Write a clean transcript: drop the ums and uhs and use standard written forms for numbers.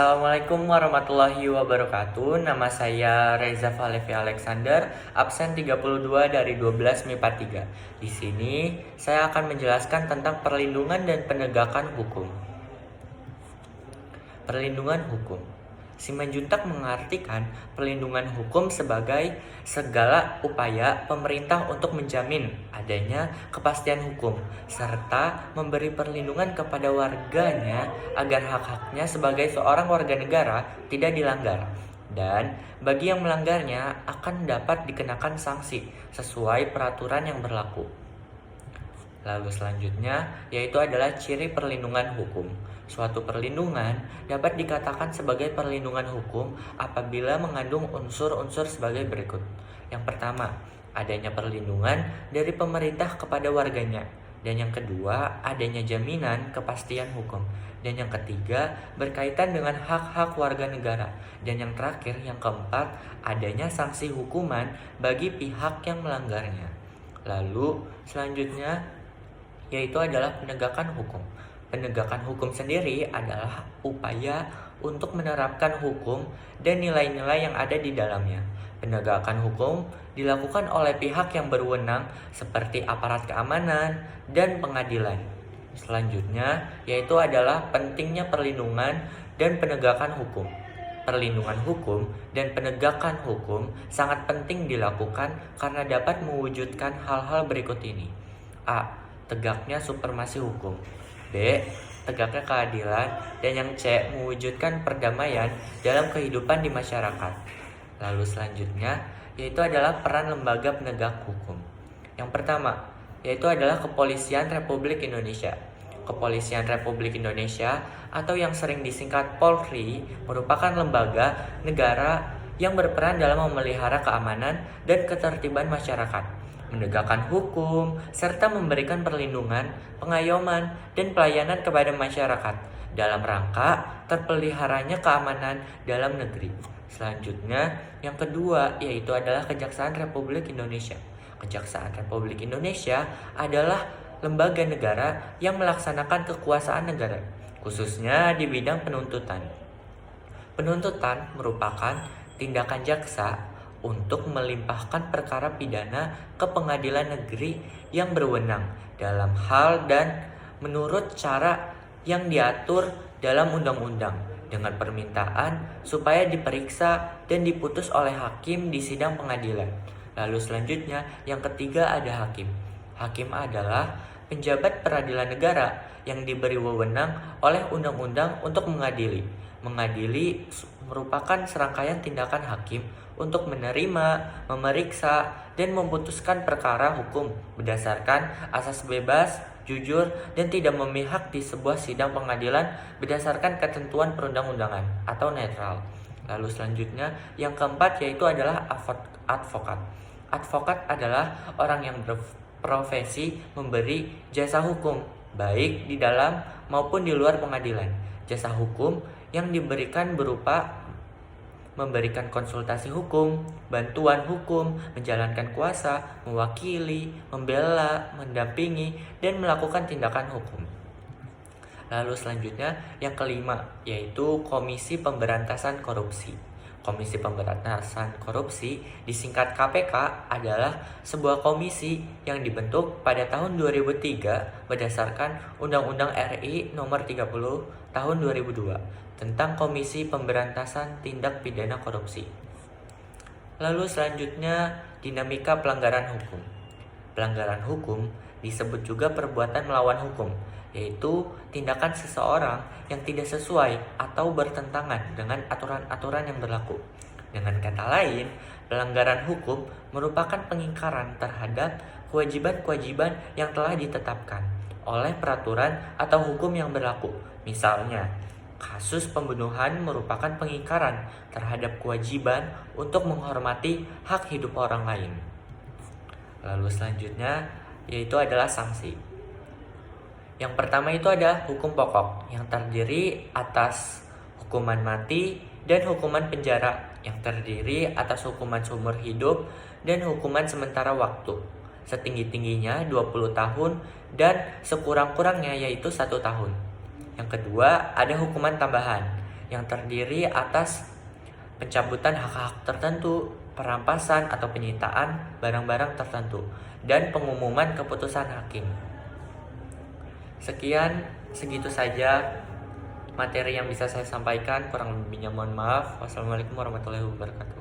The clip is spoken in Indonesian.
Assalamualaikum warahmatullahi wabarakatuh. Nama saya Reza Falevi Alexander, absen 32 dari 12 MIPA 3. Di sini saya akan menjelaskan tentang perlindungan dan penegakan hukum. Perlindungan hukum. Simanjuntak mengartikan perlindungan hukum sebagai segala upaya pemerintah untuk menjamin adanya kepastian hukum serta memberi perlindungan kepada warganya agar hak-haknya sebagai seorang warga negara tidak dilanggar. Dan bagi yang melanggarnya akan dapat dikenakan sanksi sesuai peraturan yang berlaku. Lalu selanjutnya yaitu adalah ciri perlindungan hukum. Suatu perlindungan dapat dikatakan sebagai perlindungan hukum apabila mengandung unsur-unsur sebagai berikut. Yang pertama, adanya perlindungan dari pemerintah kepada warganya. Dan yang kedua, adanya jaminan kepastian hukum. Dan yang ketiga, berkaitan dengan hak-hak warga negara. Dan yang terakhir, yang keempat, adanya sanksi hukuman bagi pihak yang melanggarnya. Lalu selanjutnya yaitu adalah penegakan hukum. Penegakan hukum sendiri adalah upaya untuk menerapkan hukum dan nilai-nilai yang ada di dalamnya. Penegakan hukum dilakukan oleh pihak yang berwenang seperti aparat keamanan dan pengadilan. Selanjutnya yaitu adalah pentingnya perlindungan dan penegakan hukum. Perlindungan hukum dan penegakan hukum sangat penting dilakukan karena dapat mewujudkan hal-hal berikut ini. A. Tegaknya supremasi hukum. B. Tegaknya keadilan. Dan yang C. Mewujudkan perdamaian dalam kehidupan di masyarakat. Lalu selanjutnya yaitu adalah peran lembaga penegak hukum. Yang pertama yaitu adalah Kepolisian Republik Indonesia. Kepolisian Republik Indonesia atau yang sering disingkat Polri merupakan lembaga negara yang berperan dalam memelihara keamanan dan ketertiban masyarakat, menegakkan hukum, serta memberikan perlindungan, pengayoman, dan pelayanan kepada masyarakat dalam rangka terpeliharanya keamanan dalam negeri. Selanjutnya, yang kedua yaitu adalah Kejaksaan Republik Indonesia. Kejaksaan Republik Indonesia adalah lembaga negara yang melaksanakan kekuasaan negara, khususnya di bidang penuntutan. Penuntutan merupakan tindakan jaksa untuk melimpahkan perkara pidana ke pengadilan negeri yang berwenang dalam hal dan menurut cara yang diatur dalam undang-undang dengan permintaan supaya diperiksa dan diputus oleh hakim di sidang pengadilan. Lalu selanjutnya yang ketiga ada hakim. Hakim adalah penjabat peradilan negara yang diberi wewenang oleh undang-undang untuk mengadili. Mengadili merupakan serangkaian tindakan hakim untuk menerima, memeriksa, dan memutuskan perkara hukum berdasarkan asas bebas, jujur, dan tidak memihak di sebuah sidang pengadilan berdasarkan ketentuan perundang-undangan atau netral. Lalu selanjutnya yang keempat yaitu adalah advokat. Advokat adalah orang yang berprofesi memberi jasa hukum baik di dalam maupun di luar pengadilan. Jasa hukum yang diberikan berupa memberikan konsultasi hukum, bantuan hukum, menjalankan kuasa, mewakili, membela, mendampingi, dan melakukan tindakan hukum. Lalu selanjutnya yang kelima yaitu Komisi Pemberantasan Korupsi. Komisi Pemberantasan Korupsi disingkat KPK adalah sebuah komisi yang dibentuk pada tahun 2003 berdasarkan Undang-Undang RI Nomor 30 Tahun 2002 tentang Komisi Pemberantasan Tindak Pidana Korupsi. Lalu selanjutnya dinamika pelanggaran hukum. Pelanggaran hukum disebut juga perbuatan melawan hukum, yaitu tindakan seseorang yang tidak sesuai atau bertentangan dengan aturan-aturan yang berlaku. Dengan kata lain, pelanggaran hukum merupakan pengingkaran terhadap kewajiban-kewajiban yang telah ditetapkan oleh peraturan atau hukum yang berlaku. Misalnya, kasus pembunuhan merupakan pengingkaran terhadap kewajiban untuk menghormati hak hidup orang lain. Lalu selanjutnya yaitu adalah sanksi. Yang pertama itu ada hukum pokok yang terdiri atas hukuman mati dan hukuman penjara yang terdiri atas hukuman seumur hidup dan hukuman sementara waktu. Setinggi-tingginya 20 tahun dan sekurang-kurangnya yaitu 1 tahun. Yang kedua ada hukuman tambahan yang terdiri atas pencabutan hak-hak tertentu, perampasan atau penyitaan barang-barang tertentu, dan pengumuman keputusan hakim. Segitu saja materi yang bisa saya sampaikan. Kurang lebihnya mohon maaf. Wassalamualaikum warahmatullahi wabarakatuh.